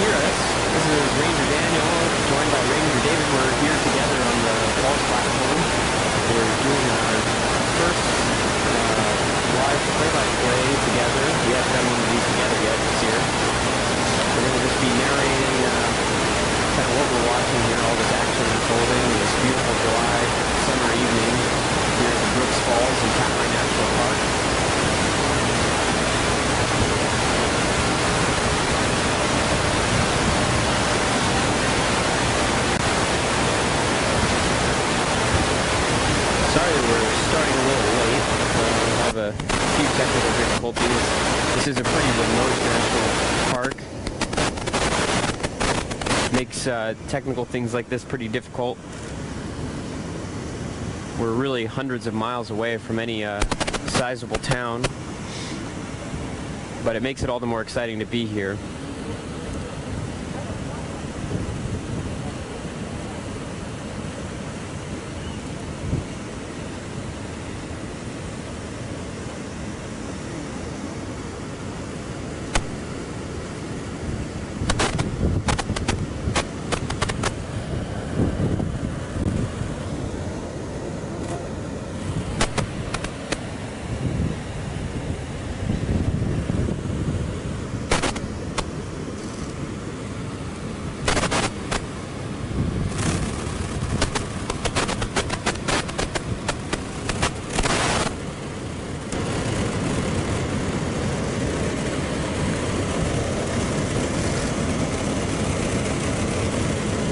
hear us. This is Ranger Daniel, joined by Ranger David. We're here together on the falls platform. We're doing our first live play-by-play together. We haven't done one of these together yet this year. We're going to just be narrating kind of what we're watching here, all this action unfolding, this beautiful July summer evening here at the Brooks Falls in Katmai National Park. Sorry that we're starting a little late. We have a few technical difficulties. This is a pretty remote national park. Makes technical things like this pretty difficult. We're really hundreds of miles away from any sizable town, but it makes it all the more exciting to be here.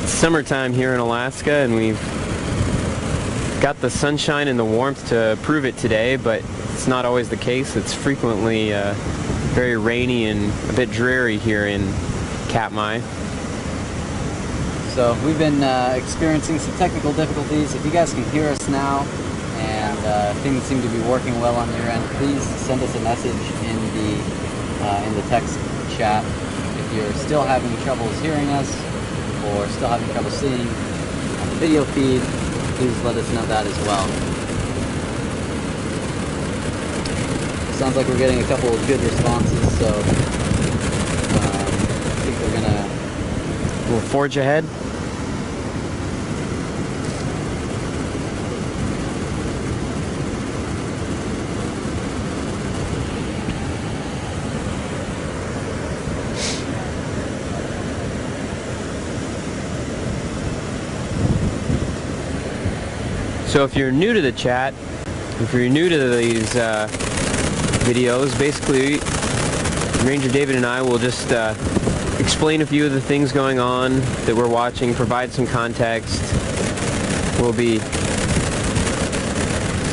Summertime here in Alaska, and we've got the sunshine and the warmth to prove it today, but it's not always the case. It's frequently very rainy and a bit dreary here in Katmai. So we've been experiencing some technical difficulties. If you guys can hear us now and things seem to be working well on your end, please send us a message in the text chat. If you're still having troubles hearing us, or still having trouble seeing on the video feed, please let us know that as well. Sounds like we're getting a couple of good responses, so I think we'll forge ahead. So if you're new to the chat, if you're new to these videos, basically Ranger David and I will just explain a few of the things going on that we're watching, provide some context. We'll be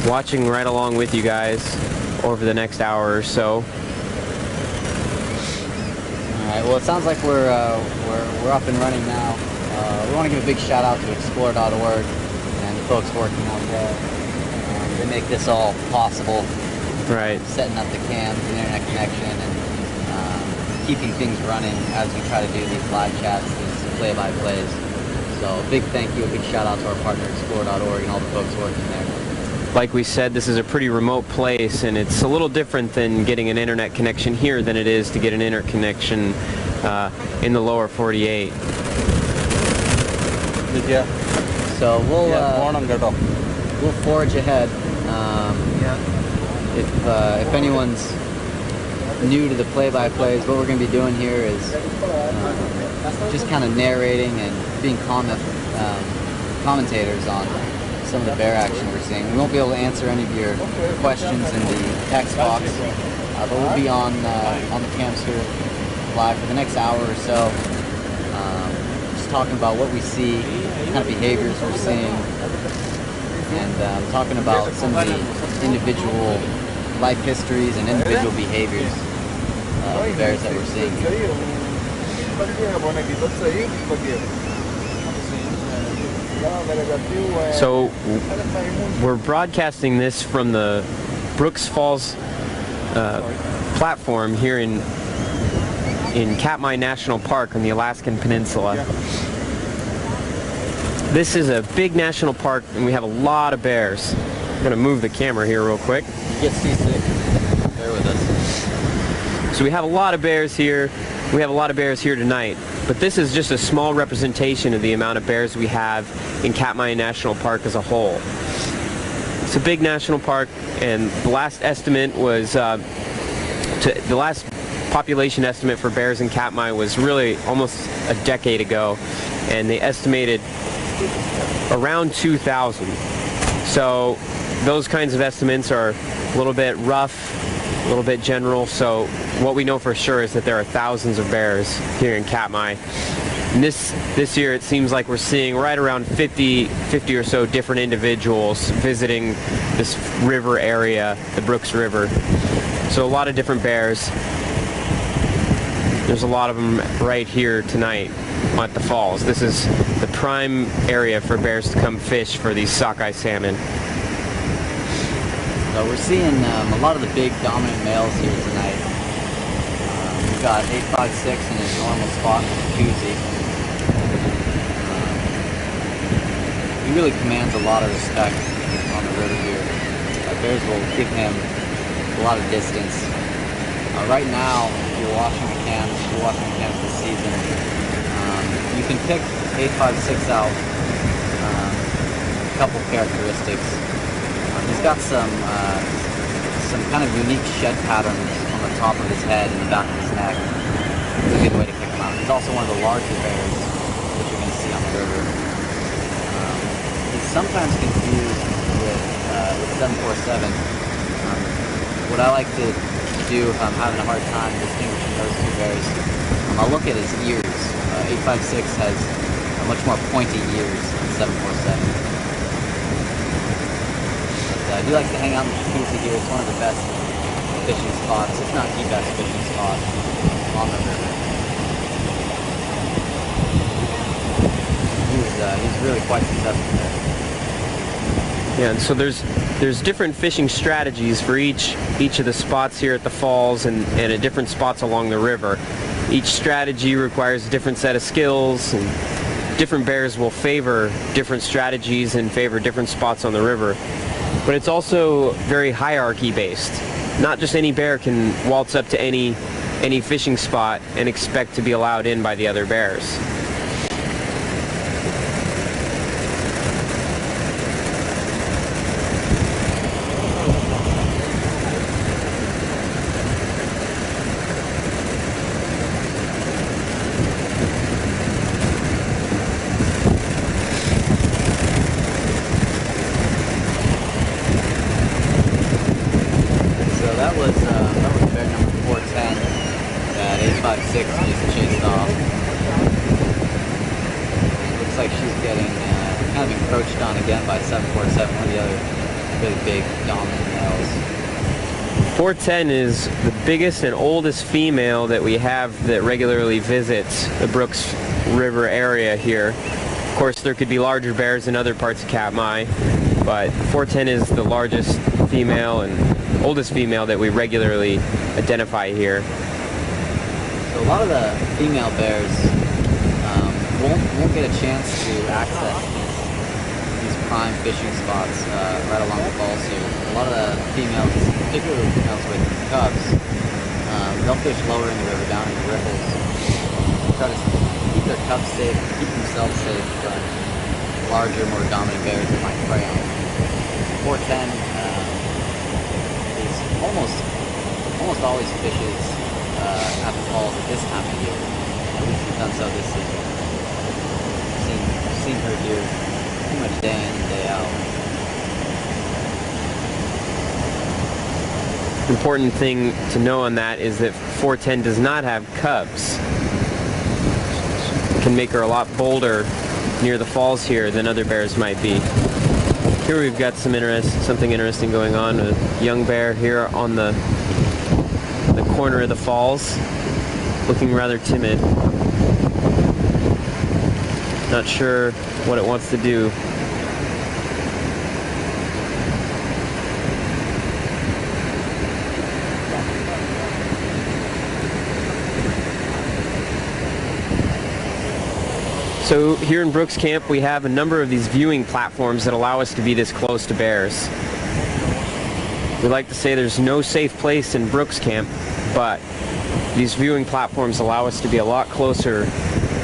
watching right along with you guys over the next hour or so. Alright, well it sounds like we're up and running now. We want to give a big shout out to explore.org. Folks working on that. They make this all possible. Right. Setting up the cams, the internet connection, and keeping things running as we try to do these live chats, these play-by-plays. So a big thank you, a big shout out to our partner explore.org and all the folks working there. Like we said, this is a pretty remote place, and it's a little different than getting an internet connection here than it is to get an internet connection in the lower 48. Yeah. So we'll forge ahead. If anyone's new to the play-by-plays, what we're going to be doing here is just kind of narrating and being commentators on some of the bear action we're seeing. We won't be able to answer any of your questions in the text box, but we'll be on the cams here live for the next hour or so. Talking about what we see, kind of behaviors we're seeing, and talking about some of the individual life histories and individual behaviors of the bears that we're seeing. So we're broadcasting this from the Brooks Falls platform here in Katmai National Park on the Alaskan Peninsula. This is a big national park, and we have a lot of bears. I'm going to move the camera here real quick. Get seasick. Bear with us. So we have a lot of bears here. We have a lot of bears here tonight. But this is just a small representation of the amount of bears we have in Katmai National Park as a whole. It's a big national park, and the last estimate was, the last population estimate for bears in Katmai was really almost a decade ago, and they estimated around 2,000. So those kinds of estimates are a little bit rough, a little bit general, so what we know for sure is that there are thousands of bears here in Katmai. And this year it seems like we're seeing right around 50 or so different individuals visiting this river area, the Brooks River. So a lot of different bears. There's a lot of them right here tonight at the falls. This is the prime area for bears to come fish for these sockeye salmon. So we're seeing a lot of the big dominant males here tonight. We've got 856 in his normal spot with the koozie. He really commands a lot of respect on the river here. Bears will give him a lot of distance. Right now, if you're watching the cams this season, you can pick 856 out a couple characteristics. He's got some kind of unique shed patterns on the top of his head and the back of his neck. It's a good way to pick him out. He's also one of the larger bears that you're going to see on the river. He's sometimes confused with 747. What I like to do if I'm having a hard time distinguishing those two bears, I'll look at his ears. 856 has much more pointy ears than 747. I do like to hang out in the jacuzzi here. It's one of the best fishing spots, if not the best fishing spot on the river. He's really quite successful there. Yeah, and so there's different fishing strategies for each of the spots here at the falls and at different spots along the river. Each strategy requires a different set of skills, and different bears will favor different strategies and favor different spots on the river. But it's also very hierarchy based. Not just any bear can waltz up to any fishing spot and expect to be allowed in by the other bears. That was bear number 410 that 856 just chased off. Looks like she's getting kind of encroached on again by 747, one of the other really big dominant males. 410 is the biggest and oldest female that we have that regularly visits the Brooks River area here. Of course, there could be larger bears in other parts of Katmai, but 410 is the largest female and oldest female that we regularly identify here. So a lot of the female bears won't get a chance to access these prime fishing spots right along the falls here. A lot of the females, particularly females with cubs, they'll fish lower in the river, down in the riffles, try to keep their cubs safe, keep themselves safe from larger, more dominant bears that might prey on them. 410 almost always fishes at the falls at this time of year. At least he's done so this season. Seen her here pretty much day in and day out. Important thing to know on that is that 410 does not have cubs. It can make her a lot bolder near the falls here than other bears might be. Here we've got something interesting going on. A young bear here on the corner of the falls, looking rather timid. Not sure what it wants to do. So here in Brooks Camp we have a number of these viewing platforms that allow us to be this close to bears. We like to say there's no safe place in Brooks Camp, but these viewing platforms allow us to be a lot closer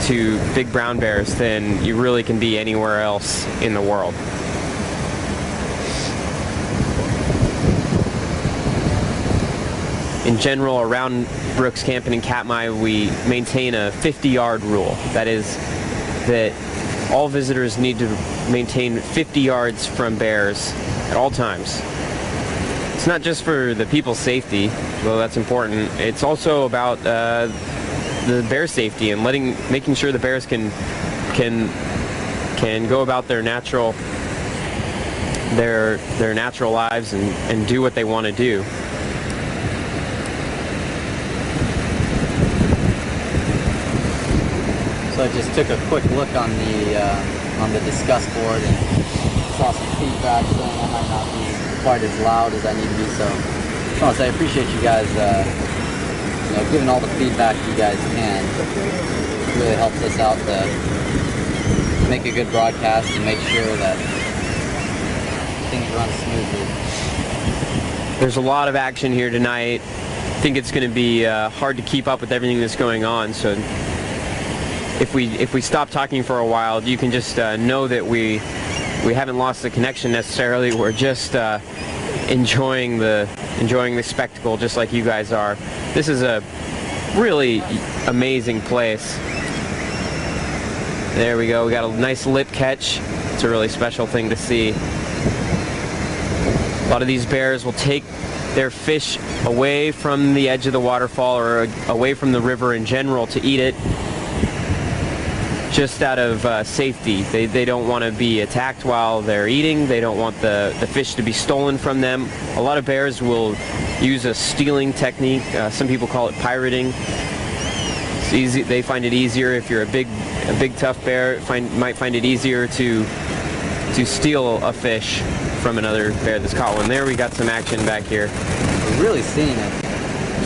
to big brown bears than you really can be anywhere else in the world. In general, around Brooks Camping in Katmai, we maintain a 50-yard rule. That is, that all visitors need to maintain 50 yards from bears at all times. It's not just for the people's safety, though that's important. It's also about the bear safety and making sure the bears can go about their natural lives and do what they want to do. So I just took a quick look on the discuss board and saw some feedback saying I might not be quite as loud as I need to be. So I just want to say I appreciate you guys, giving all the feedback you guys can. It really helps us out to make a good broadcast and make sure that things run smoothly. There's a lot of action here tonight. I think it's going to be hard to keep up with everything that's going on. So if we stop talking for a while, you can just know that we haven't lost the connection necessarily. We're just enjoying the spectacle, just like you guys are. This is a really amazing place. There we go. We got a nice lip catch. It's a really special thing to see. A lot of these bears will take their fish away from the edge of the waterfall or away from the river in general to eat it, just out of safety. They don't want to be attacked while they're eating. They don't want the fish to be stolen from them. A lot of bears will use a stealing technique. Some people call it pirating. It's easy. They find it easier if you're a big tough bear. Might find it easier to steal a fish from another bear that's caught one. There we got some action back here. We're really seeing a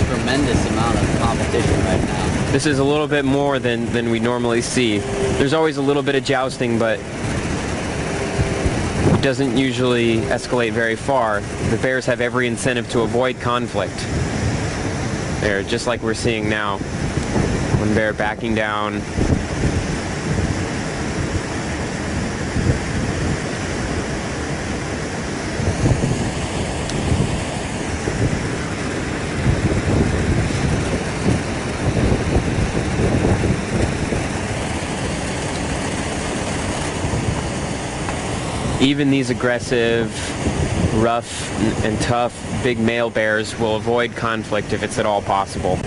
tremendous amount of competition right now. This is a little bit more than we normally see. There's always a little bit of jousting, but it doesn't usually escalate very far. The bears have every incentive to avoid conflict. There, just like we're seeing now. One bear backing down. Even these aggressive, rough, and tough big male bears will avoid conflict if it's at all possible.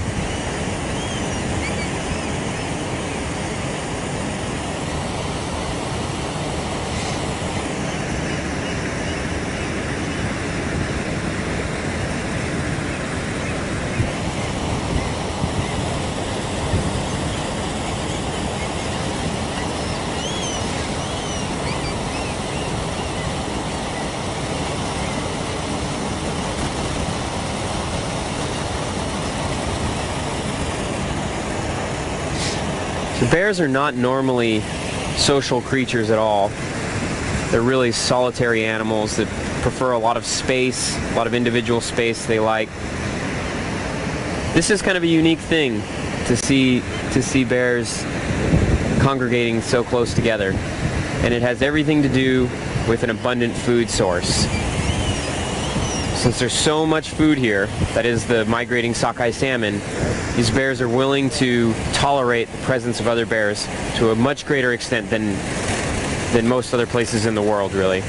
The bears are not normally social creatures at all. They're really solitary animals that prefer a lot of space, a lot of individual space they like. This is kind of a unique thing to see bears congregating so close together. And it has everything to do with an abundant food source. Since there's so much food here, that is the migrating sockeye salmon, these bears are willing to tolerate the presence of other bears to a much greater extent than most other places in the world, really.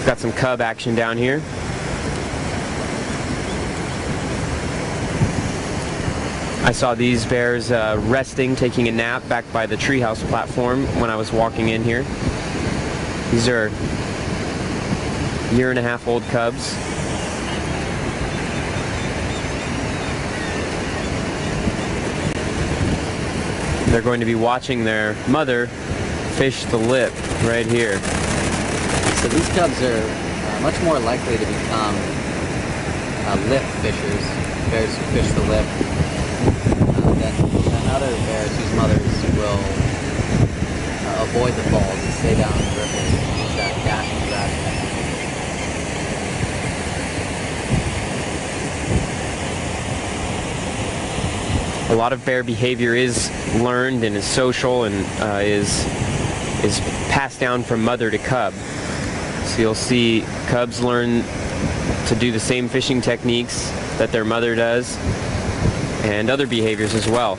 Got some cub action down here. I saw these bears resting, taking a nap back by the treehouse platform when I was walking in here. These are 1.5-year-old cubs. They're going to be watching their mother fish the lip right here. So these cubs are much more likely to become lip fishers, bears who fish the lip, than other bears whose mothers will avoid the falls and stay down the river with that cash and grass. A lot of bear behavior is learned and is social and is passed down from mother to cub. So you'll see cubs learn to do the same fishing techniques that their mother does, and other behaviors as well.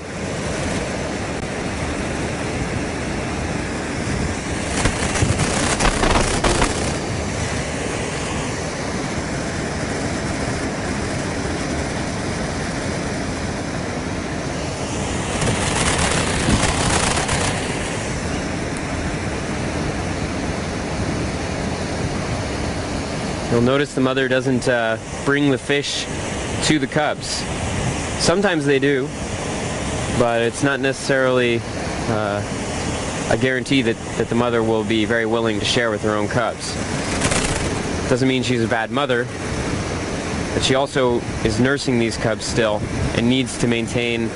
You'll notice the mother doesn't bring the fish to the cubs. Sometimes they do, but it's not necessarily a guarantee that the mother will be very willing to share with her own cubs. Doesn't mean she's a bad mother, but she also is nursing these cubs still and needs to maintain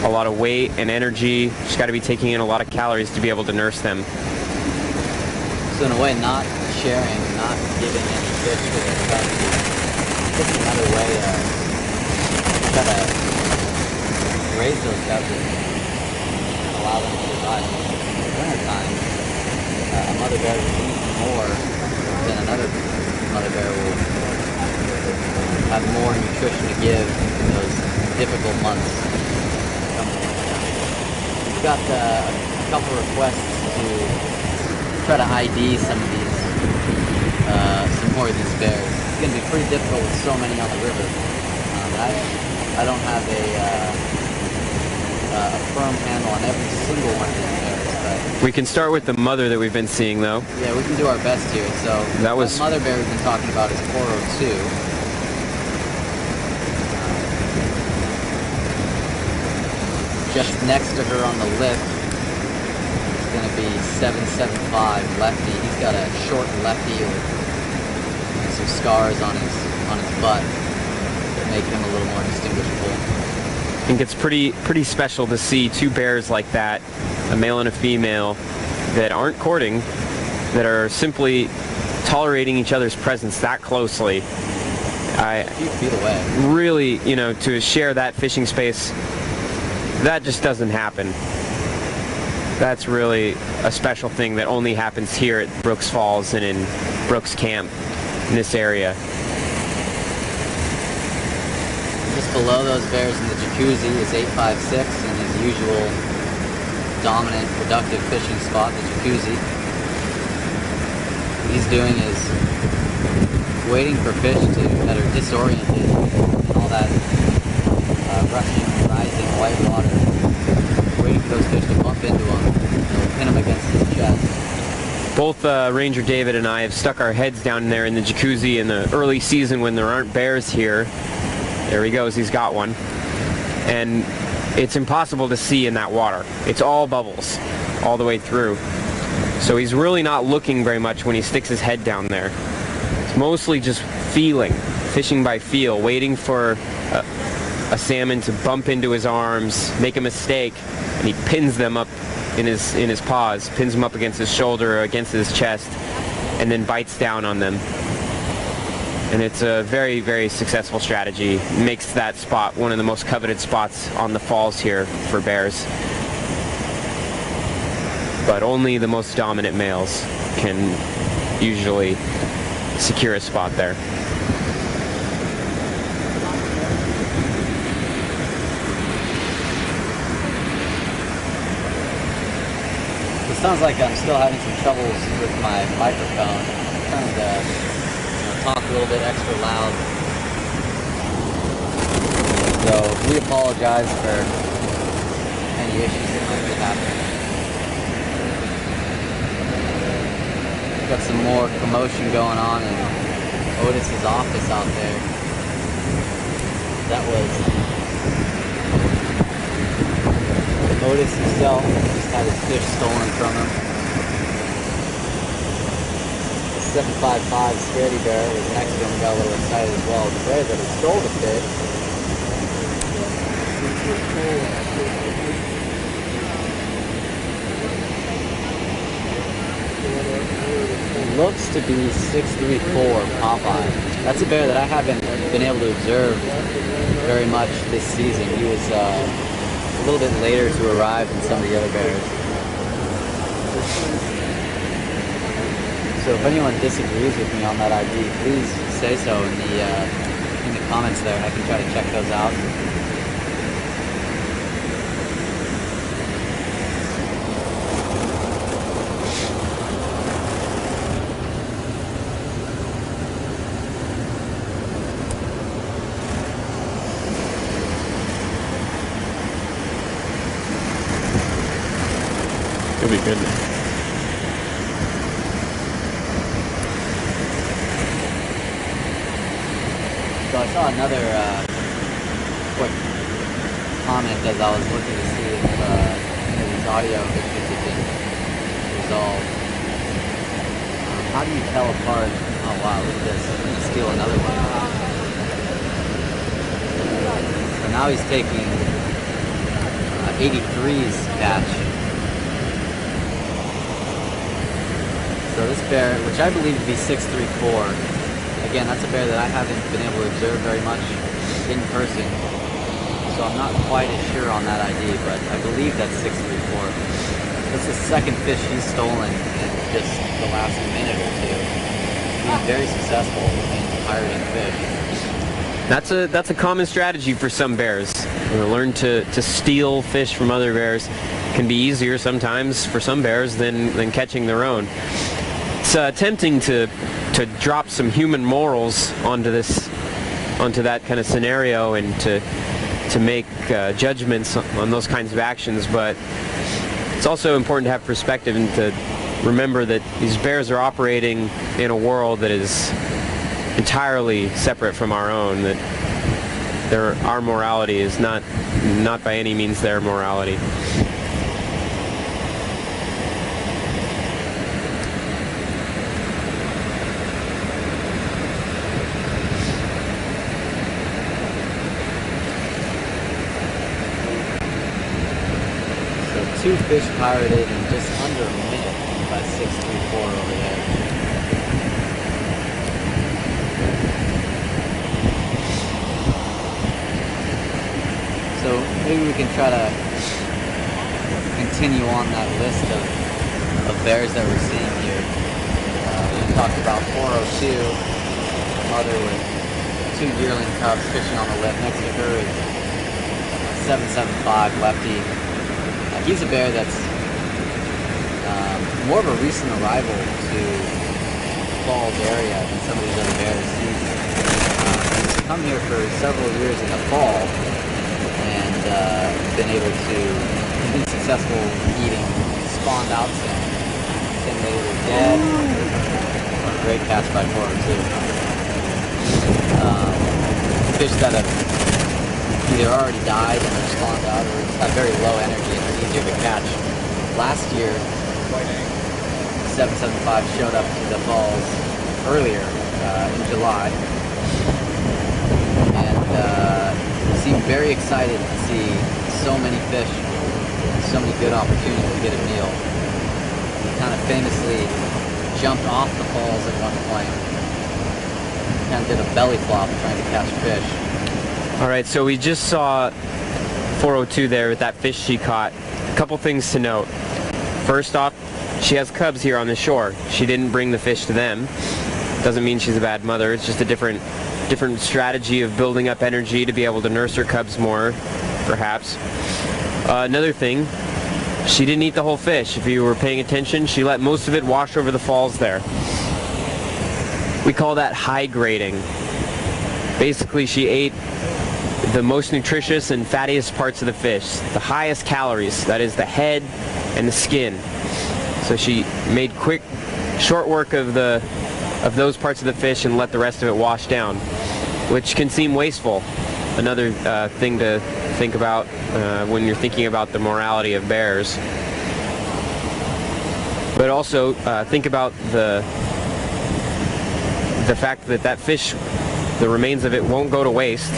a lot of weight and energy. She's got to be taking in a lot of calories to be able to nurse them. So in a way, not sharing, not giving any fish to their cubs is just another way to try to raise those cubs and allow them to survive. In the wintertime, a mother bear will eat more than another mother bear will have more nutrition to give in those difficult months. We've got a couple requests to try to ID some of these, some more of these bears. It's going to be pretty difficult with so many on the river. I don't have a firm handle on every single one of these bears. But We can start with the mother that we've been seeing, though. yeah, we can do our best here. So That was- mother bear we've been talking about is 402. Just next to her on the lip is going to be 775 lefty. He's got a short lefty with some scars on his butt that make him a little more distinguishable. I think it's pretty special to see two bears like that, a male and a female, that aren't courting, that are simply tolerating each other's presence that closely. A few feet away. Really, to share that fishing space, that just doesn't happen. That's really a special thing that only happens here at Brooks Falls and in Brooks Camp in this area. Just below those bears in the jacuzzi is 856 and his usual dominant productive fishing spot, the jacuzzi. What he's doing is waiting for fish that are disoriented and all that rushing, rising white water. Waiting for those fish to bump into him and pin him against his chest. Both Ranger David and I have stuck our heads down there in the jacuzzi in the early season when there aren't bears here. There he goes, he's got one. And it's impossible to see in that water. It's all bubbles all the way through. So he's really not looking very much when he sticks his head down there. It's mostly just feeling, fishing by feel, waiting for a salmon to bump into his arms, make a mistake, and he pins them up in his paws, pins them up against his shoulder or against his chest, and then bites down on them. And it's a very, very successful strategy. It makes that spot one of the most coveted spots on the falls here for bears. But only the most dominant males can usually secure a spot there. It sounds like I'm still having some troubles with my microphone. I'm trying to talk a little bit extra loud. So we apologize for any issues that might be happening. We've got some more commotion going on in Otis's office out there. That was Otis himself. Just had his fish stolen from him. The 755 Scaredy Bear was next to him and got a little excited as well. The bear that had stole the fish looks to be 634 Popeye. That's a bear that I haven't been able to observe very much this season. He was little bit later to arrive than some of the other bears. So if anyone disagrees with me on that ID, please say so in the comments there, and I can try to check those out. It'll be good. So I saw another quick comment as I was looking to see if these audio issues have been resolved. How do you tell apart? Oh wow, look at this. I'm going to steal another one. So now he's taking 83's catch. So this bear, which I believe to be 6'3", again, that's a bear that I haven't been able to observe very much in person, so I'm not quite as sure on that ID, but I believe that's 6'3". That's the second fish he's stolen in just the last minute or two. Being very successful in pirating fish. That's a common strategy for some bears. Learn to steal fish from other bears. Can be easier sometimes for some bears than catching their own. It's tempting to drop some human morals onto that kind of scenario and to make judgments on those kinds of actions, but it's also important to have perspective and to remember that these bears are operating in a world that is entirely separate from our own, that our morality is not by any means their morality. Two fish pirated in just under a minute by 6'3" over there. So maybe we can try to continue on that list of bears that we're seeing here. We talked about 402, mother with 2 yearling cubs fishing on the lip. Next to her is 775 lefty. He's a bear that's more of a recent arrival to Falls area than some of these other bears. He's come here for several years in the fall and been able to be successful eating spawned out salmon. Salmon that either dead or a great catch by 402. Fish that have either already died and are spawned out or have very low energy and are easier to catch. Last year, 775 showed up to the falls earlier in July and seemed very excited to see so many fish, so many good opportunities to get a meal. He kind of famously jumped off the falls at one point, kind of did a belly flop trying to catch fish. All right, so we just saw 402 there with that fish she caught. A couple things to note. First off, she has cubs here on the shore. She didn't bring the fish to them. Doesn't mean she's a bad mother. It's just a different strategy of building up energy to be able to nurse her cubs more, perhaps. Another thing, she didn't eat the whole fish. If you were paying attention, she let most of it wash over the falls there. We call that high grading. Basically, she ate the most nutritious and fattiest parts of the fish, the highest calories, that is the head and the skin. So she made quick, short work of those parts of the fish and let the rest of it wash down, which can seem wasteful. Another thing to think about when you're thinking about the morality of bears. But also think about the fact that fish, the remains of it, won't go to waste.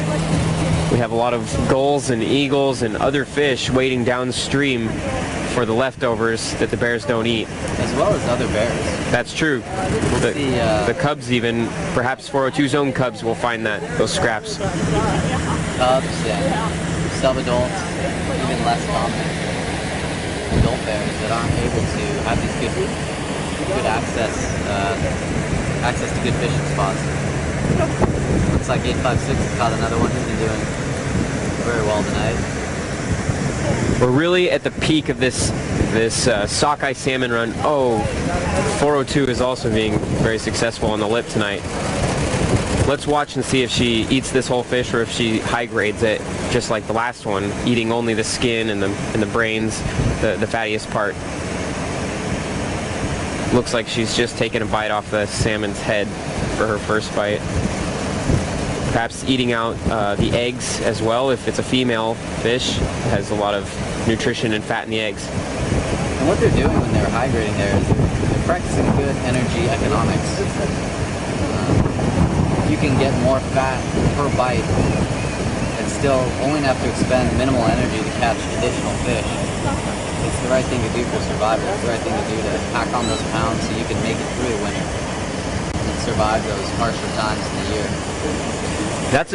We have a lot of gulls and eagles and other fish waiting downstream for the leftovers that the bears don't eat. As well as other bears. That's true. The cubs even, perhaps 402's own cubs will find those scraps. Cubs and subadult, even less dominant adult bears that aren't able to have these good access to good fishing spots. Looks like 856 has caught another one. He's been doing very well tonight. We're really at the peak of this sockeye salmon run. Oh, 402 is also being very successful on the lip tonight. Let's watch and see if she eats this whole fish or if she high grades it, just like the last one, eating only the skin and the brains, the fattiest part. Looks like she's just taken a bite off the salmon's head for her first bite. Perhaps eating out the eggs as well. If it's a female fish, it has a lot of nutrition and fat in the eggs. And what they're doing when they're high grading there is they're practicing good energy economics. You can get more fat per bite and still only have to expend minimal energy to catch additional fish. It's the right thing to do for survival. It's the right thing to do to pack on those pounds so you can make it through the winter and survive those harsher times in the year.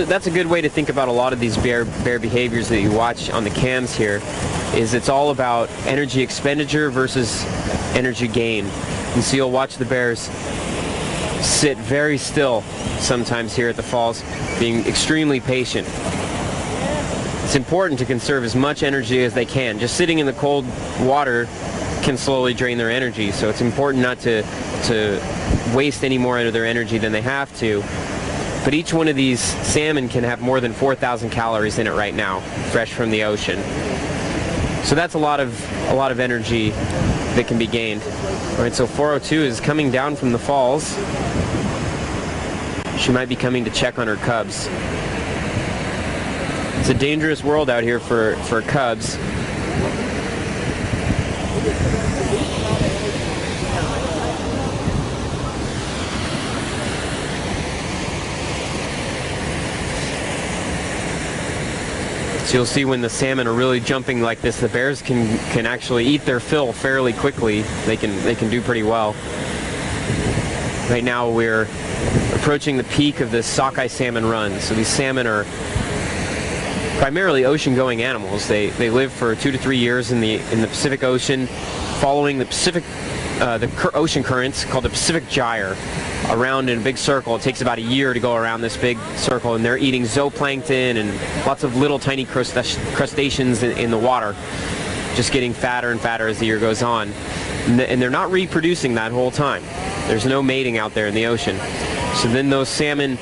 That's a good way to think about a lot of these bear behaviors that you watch on the cams here. Is it's all about energy expenditure versus energy gain. And so you'll watch the bears sit very still sometimes here at the falls, being extremely patient. It's important to conserve as much energy as they can. Just sitting in the cold water can slowly drain their energy, so it's important not to waste any more of their energy than they have to. But each one of these salmon can have more than 4,000 calories in it right now, fresh from the ocean. So that's a lot of energy that can be gained. All right, so 402 is coming down from the falls. She might be coming to check on her cubs. It's a dangerous world out here for cubs. So you'll see when the salmon are really jumping like this, the bears can actually eat their fill fairly quickly. They can do pretty well. Right now we're approaching the peak of this sockeye salmon run. So these salmon are primarily ocean-going animals. They live for 2 to 3 years in the Pacific Ocean, following the ocean currents called the Pacific Gyre, around in a big circle. It takes about a year to go around this big circle, and they're eating zooplankton and lots of little tiny crustaceans in the water, just getting fatter and fatter as the year goes on. And they're not reproducing that whole time. There's no mating out there in the ocean. So then those salmon,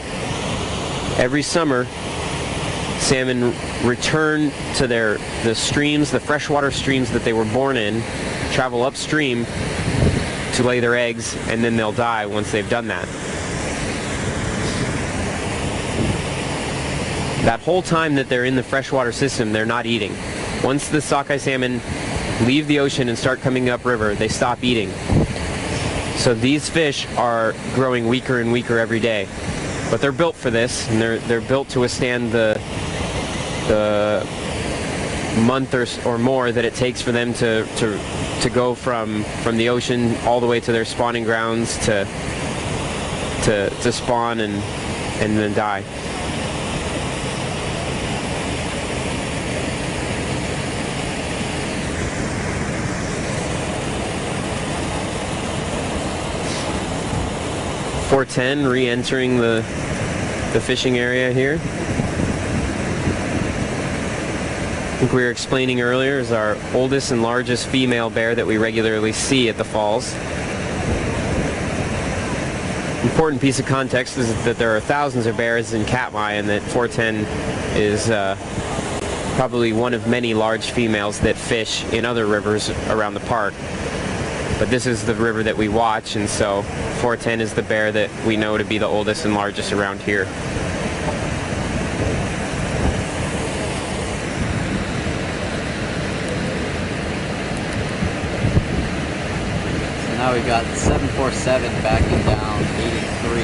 every summer, salmon return to the streams, the freshwater streams that they were born in, travel upstream to lay their eggs, and then they'll die once they've done that. That whole time that they're in the freshwater system, they're not eating. Once the sockeye salmon leave the ocean and start coming upriver, they stop eating. So these fish are growing weaker and weaker every day. But they're built for this, and they're built to withstand the month or more that it takes for them to go from the ocean all the way to their spawning grounds to spawn and then die. .410 re-entering the fishing area here. I think we were explaining earlier is our oldest and largest female bear that we regularly see at the falls. Important piece of context is that there are thousands of bears in Katmai, and that 410 is probably one of many large females that fish in other rivers around the park. But this is the river that we watch, and so 410 is the bear that we know to be the oldest and largest around here. Now we've got 747 backing down 83.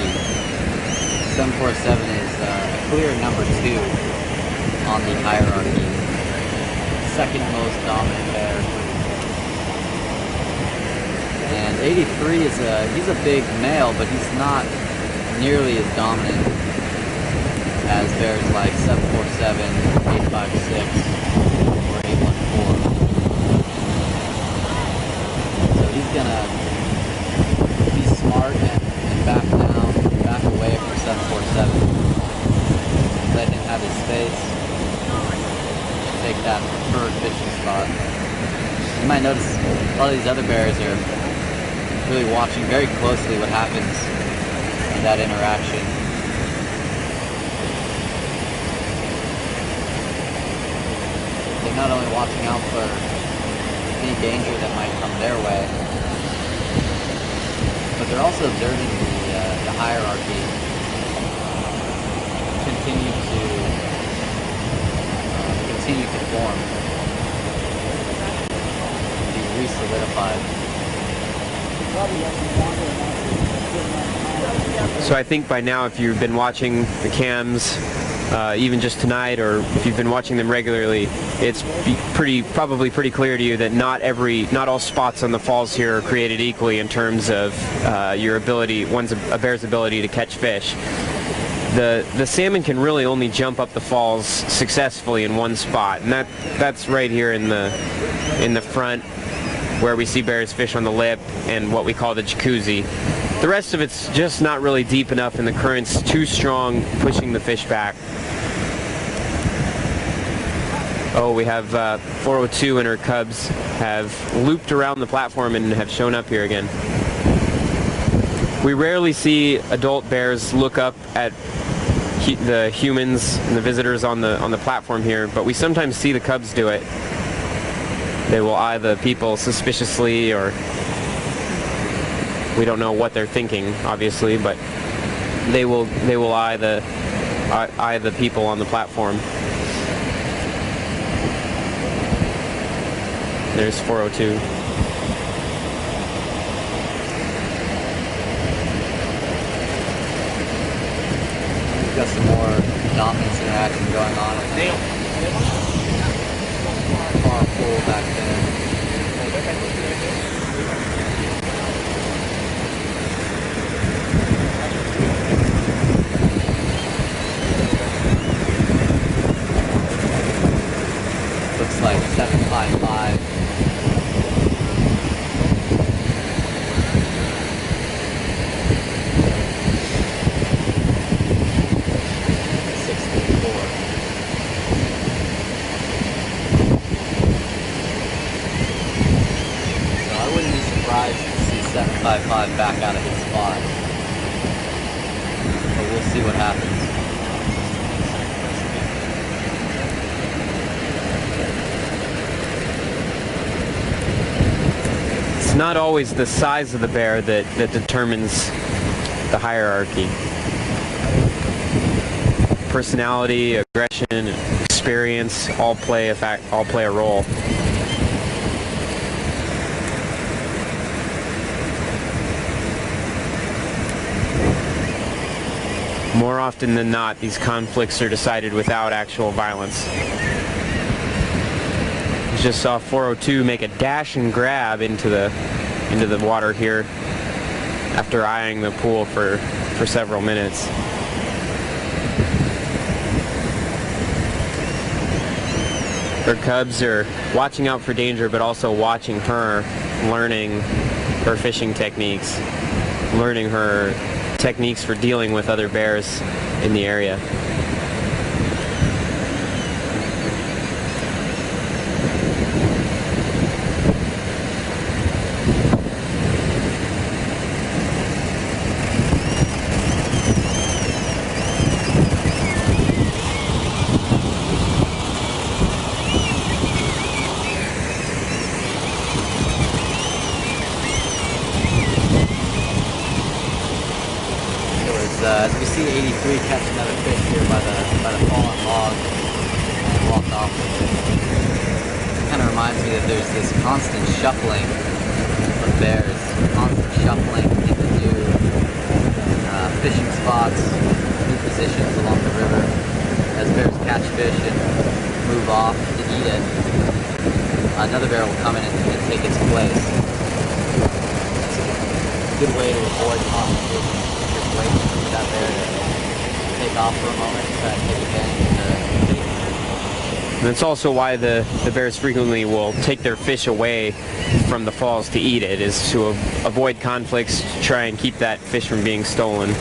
747 is a clear number 2 on the hierarchy. Second most dominant bear. And 83 he's a big male, but he's not nearly as dominant as bears bears like 747, 856, or 814. So he's gonna be smart and back down, back away from 747. Let him have his space. Take that preferred fishing spot. You might notice a lot of these other bears are really watching very closely what happens in that interaction. They're not only watching out for any danger that might come their way, but they're also observing the hierarchy continue to form, be re-solidified. So I think by now, if you've been watching the cams, even just tonight, or if you've been watching them regularly, it's probably pretty clear to you that not all spots on the falls here are created equally in terms of your ability, a bear's ability to catch fish. The salmon can really only jump up the falls successfully in one spot, and that's right here in the front, where we see bears fish on the lip and what we call the jacuzzi. The rest of it's just not really deep enough, and the current's too strong, pushing the fish back. Oh, we have 402 and her cubs have looped around the platform and have shown up here again. We rarely see adult bears look up at the humans and the visitors on the platform here, but we sometimes see the cubs do it. They will eye the people suspiciously, or we don't know what they're thinking, obviously, but they will eye the people on the platform. There's 402. We've got some more dominance interaction going on. Far pool back there. Looks like 755. To see 755 back out of his spot, but we'll see what happens. It's not always the size of the bear that determines the hierarchy. Personality, aggression, experience all play a role. More often than not, these conflicts are decided without actual violence. We just saw 402 make a dash and grab into the water here after eyeing the pool for several minutes. Her cubs are watching out for danger, but also watching her, learning her fishing techniques, learning her techniques for dealing with other bears in the area. As we see 83 catch another fish here by the fallen log and walk off with it. It kind of reminds me that there's this constant shuffling of bears, constant shuffling into new fishing spots, new positions along the river. As bears catch fish and move off to eat it, another bear will come in and take its place. That's a good way to avoid confrontation. Just wait for that bear to take off for a moment, try to take advantage it's also why the bears frequently will take their fish away from the falls to eat it, is to avoid conflicts, to try and keep that fish from being stolen.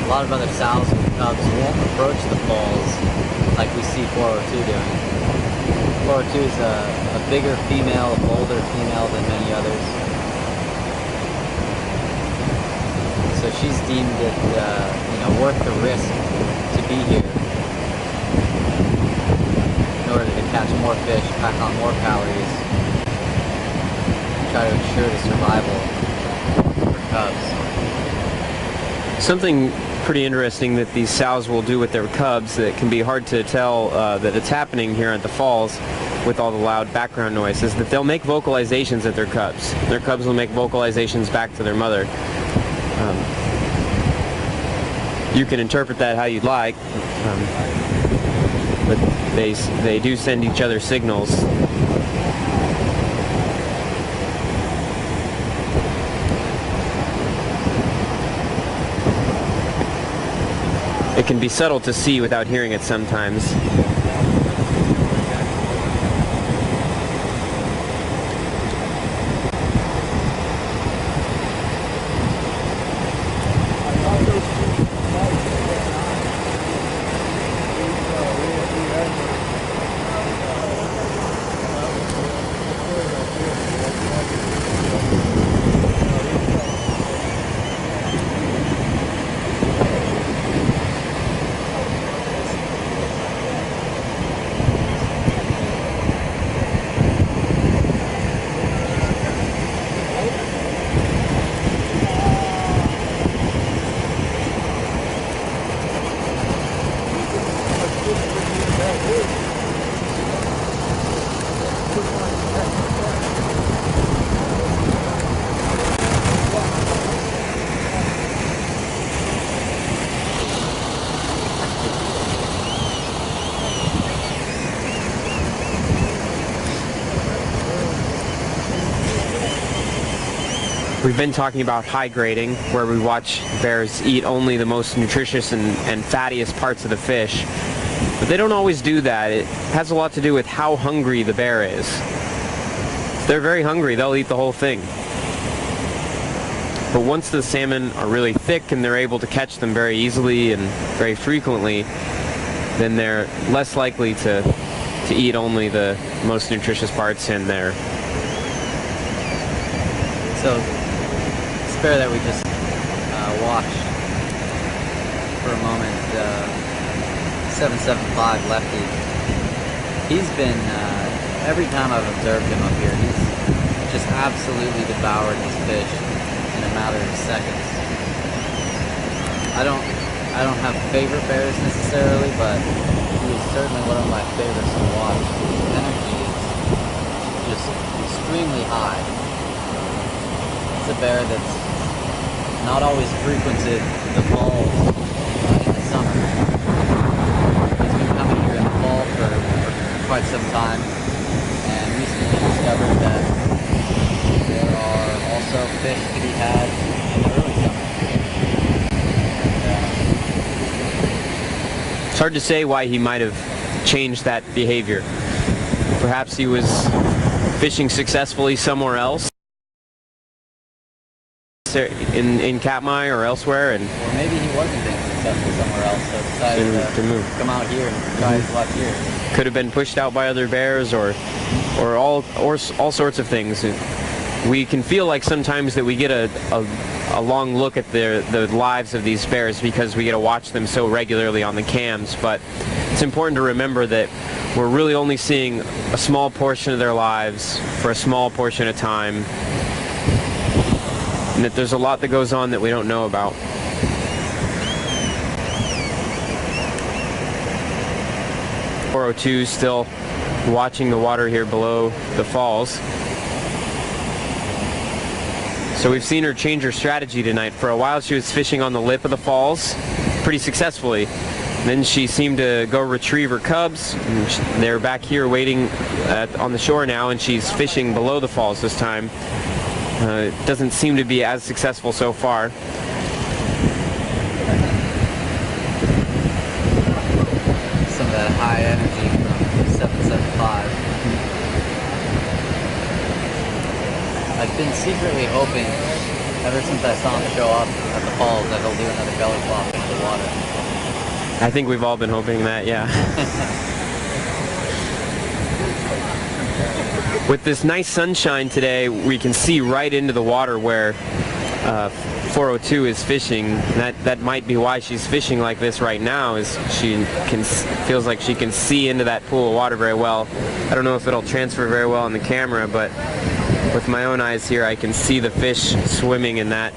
A lot of other sows and cubs won't approach the falls like we see 402 doing. 402 is a bigger female, a bolder female than many others. So she's deemed it, worth the risk to be here in order to catch more fish, pack on more calories, and try to ensure the survival for cubs. Something pretty interesting that these sows will do with their cubs that can be hard to tell that it's happening here at the falls with all the loud background noise is that they'll make vocalizations at their cubs. Their cubs will make vocalizations back to their mother. You can interpret that how you'd like, but they do send each other signals. It can be subtle to see without hearing it sometimes. We've been talking about high grading, where we watch bears eat only the most nutritious and fattiest parts of the fish. But they don't always do that. It has a lot to do with how hungry the bear is. If they're very hungry, they'll eat the whole thing. But once the salmon are really thick and they're able to catch them very easily and very frequently, then they're less likely to eat only the most nutritious parts in there. So, bear that we just watched for a moment, 775 Lefty. He's been, every time I've observed him up here, he's just absolutely devoured his fish in a matter of seconds. I don't have favorite bears necessarily, but he is certainly one of my favorites to watch. His energy is just extremely high. It's a bear that's not always frequented the falls in the summer. He's been coming here in the fall for quite some time, and recently discovered that there are also fish to be had in the early summer. It's hard to say why he might have changed that behavior. Perhaps he was fishing successfully somewhere else, in Katmai or elsewhere, and or maybe he wasn't being successful somewhere else, so decided to move. Come out here and try his luck here. Could have been pushed out by other bears, or all sorts of things. We can feel like sometimes that we get a long look at the lives of these bears because we get to watch them so regularly on the cams, but it's important to remember that we're really only seeing a small portion of their lives for a small portion of time. and that there's a lot that goes on that we don't know about. .402 still watching the water here below the falls. So we've seen her change her strategy tonight. For a while she was fishing on the lip of the falls pretty successfully. Then she seemed to go retrieve her cubs. They're back here waiting on the shore now, and she's fishing below the falls this time. It doesn't seem to be as successful so far. Some of that high energy from 775. I've been secretly hoping, ever since I saw him show up at the falls, that he'll do another belly flop into the water. I think we've all been hoping that, yeah. With this nice sunshine today, we can see right into the water where 402 is fishing. That might be why she's fishing like this right now, is feels like she can see into that pool of water very well. I don't know if it'll transfer very well on the camera, but with my own eyes here, I can see the fish swimming in that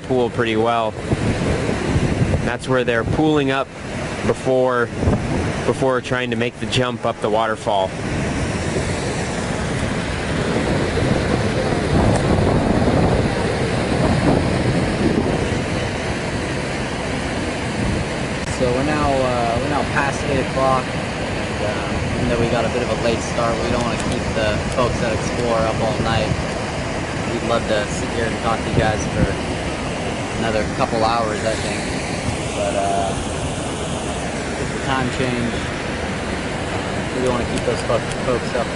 pool pretty well. That's where they're pooling up before trying to make the jump up the waterfall. So we're now past 8 o'clock, and even though we got a bit of a late start, we don't want to keep the folks that explore up all night. We'd love to sit here and talk to you guys for another couple hours, I think. But with the time change, we don't want to keep those folks up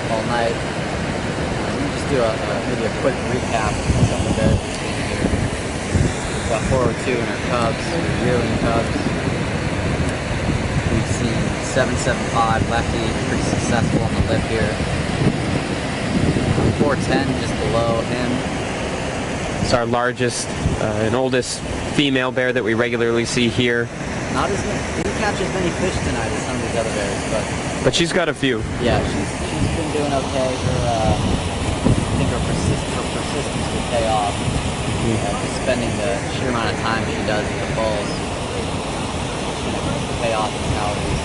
all night. Let me just do maybe a quick recap of some of the beds we've seen here. We've got 402 and her cubs, her yearling cubs. We've seen 775 lefty, pretty successful on the lip here. 410 just below him. It's our largest and oldest female bear that we regularly see here. Didn't catch as many fish tonight as some of these other bears, but she's got a few. Yeah, she's been doing okay. I think her persistence will pay off. Just spending the sheer amount of time she does at the falls, pay off in calories.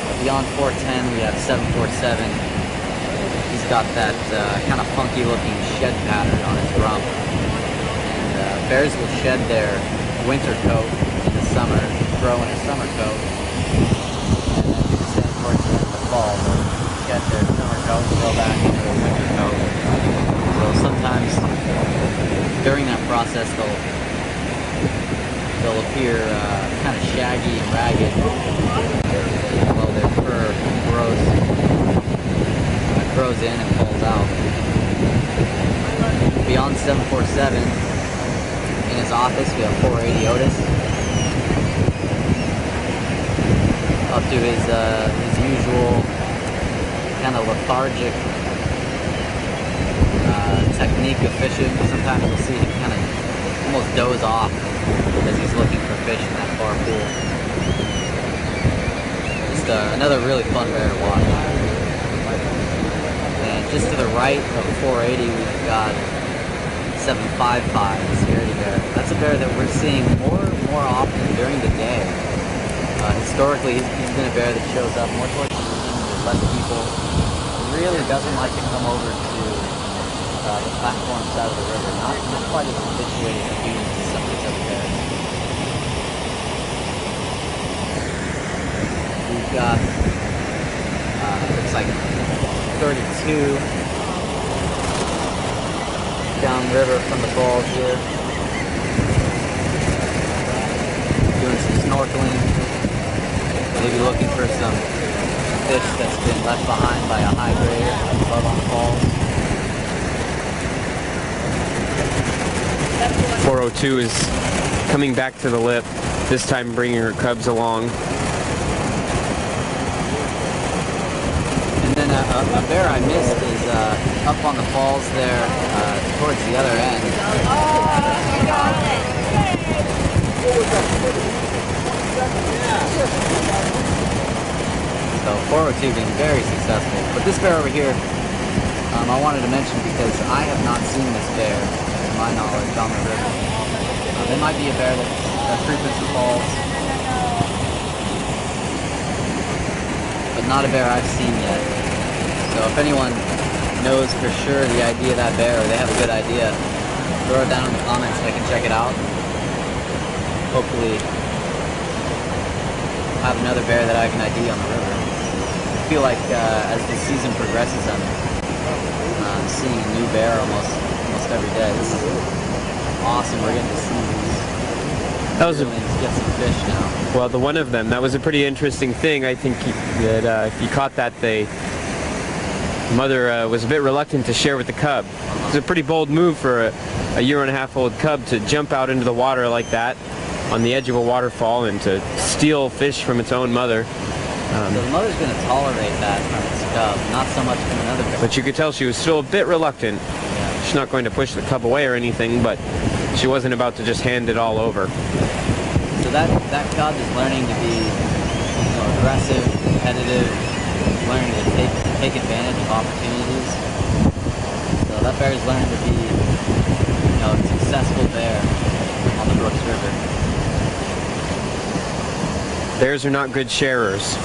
But beyond 410, we have 747. He's got that kind of funky looking shed pattern on his rump. And bears will shed their winter coat in the summer, throw in a summer coat, and then do the same towards the end of the fall. They'll shed their summer coat and go back into their winter coat. So sometimes during that process they'll appear kind of shaggy and ragged while their fur grows in and falls out. Beyond 747, in his office we have 480 Otis. Up to his usual kind of lethargic technique of fishing. Sometimes you'll see him kind of almost doze off as he's looking for fish in that far pool. Just another really fun bear to watch. And just to the right of 480, we've got 755, the scaredy bear. That's a bear that we're seeing more often during the day. Historically, he's been a bear that shows up more towards the evening with less people. He really doesn't like to come over to the platform side of the river. Not quite as habituated to being some of these other bears. We've got looks like 32 downriver from the falls here. Doing some snorkeling. Maybe looking for some fish that's been left behind by a high grader above on the falls. 402 is coming back to the lip, this time bringing her cubs along. And then a bear I missed is up on the falls there towards the other end. So 402 being very successful. But this bear over here, I wanted to mention because I have not seen this bear, to my knowledge, on the river. There might be a bear that frequents the falls, but not a bear I've seen yet. So if anyone knows for sure the ID of that bear, or they have a good idea, throw it down in the comments so I can check it out. Hopefully I'll have another bear that I can ID on the river. I feel like as the season progresses, I'm seeing a new bear almost every day. This is awesome. We're getting to see these. That was get some fish now. well, the one of them. That was a pretty interesting thing. I think that if you caught that, the mother was a bit reluctant to share with the cub. It's a pretty bold move for a 1.5-year-old cub to jump out into the water like that on the edge of a waterfall and to steal fish from its own mother. So the mother's going to tolerate that from its cub, not so much from another bear. But you could tell she was still a bit reluctant. Yeah. She's not going to push the cub away or anything, but she wasn't about to just hand it all over. So that cub is learning to be, aggressive, competitive, learning to take advantage of opportunities. So that bear is learning to be, a successful bear on the Brooks River. Bears are not good sharers.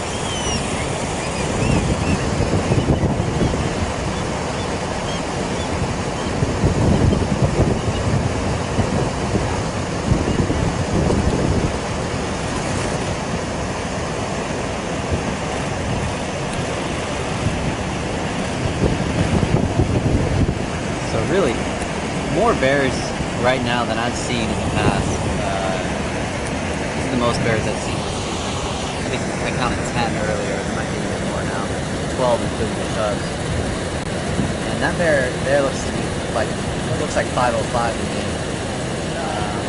Really, more bears right now than I've seen in the past. This is the most bears I've seen this season. I think I counted 10 earlier. There might be even more now. 12 including the cubs. And that bear there looks like 505 to me.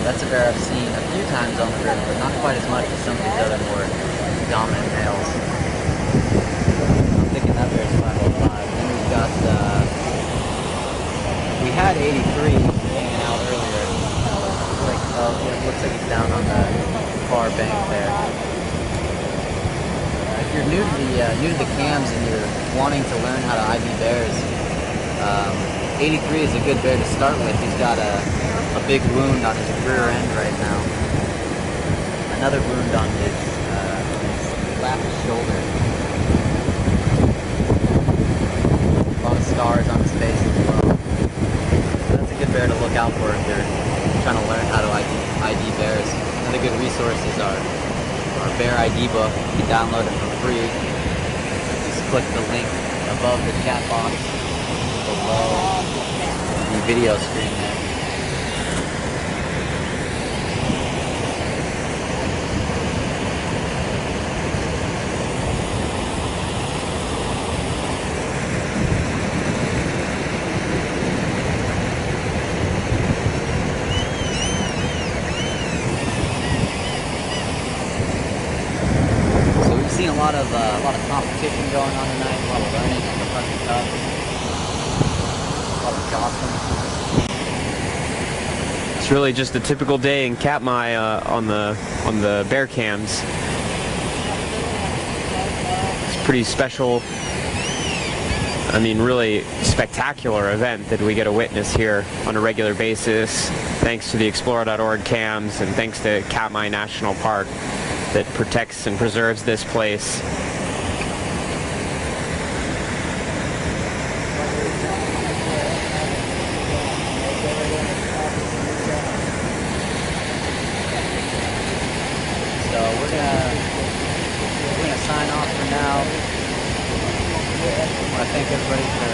That's a bear I've seen a few times on the river, but not quite as much as some of these other more dominant males. I'm thinking that bear's 505. Then we've got we had 83 hanging out earlier. It looks like he's down on the far bank there. If you're new to the cams and you're wanting to learn how to ID bears, 83 is a good bear to start with. He's got a big wound on his rear end right now. Another wound on his left shoulder. A lot of scars on his face as well. That's a good bear to look out for if you're trying to learn how to ID bears. Another good resource is our bear ID book. You can download it for free. Just click the link above the chat box below the video screen there. Seen a lot of competition going on tonight, a lot of learning on the Kentucky Cup, a lot of jockeying. It's really just a typical day in Katmai on the bear cams. It's a pretty special, I mean really spectacular event that we get to witness here on a regular basis, thanks to the Explore.org cams and thanks to Katmai National Park that protects and preserves this place. So we're gonna sign off for now. I want to thank everybody for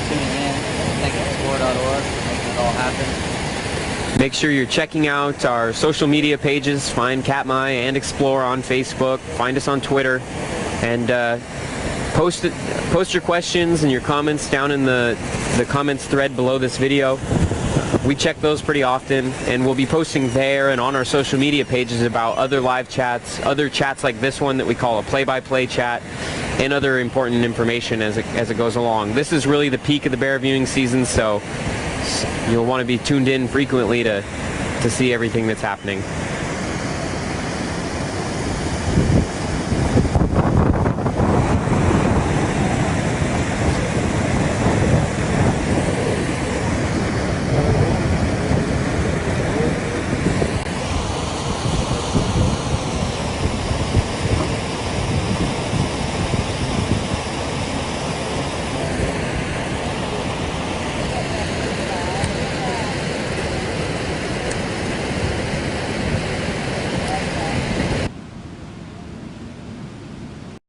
tuning in. Thank Explore.org for making it all happen. Make sure you're checking out our social media pages. Find Katmai and Explore on Facebook. Find us on Twitter. And post your questions and your comments down in the comments thread below this video. We check those pretty often, and we'll be posting there and on our social media pages about other live chats, other chats like this one that we call a play-by-play chat, and other important information as it goes along. This is really the peak of the bear viewing season, so you'll want to be tuned in frequently to see everything that's happening.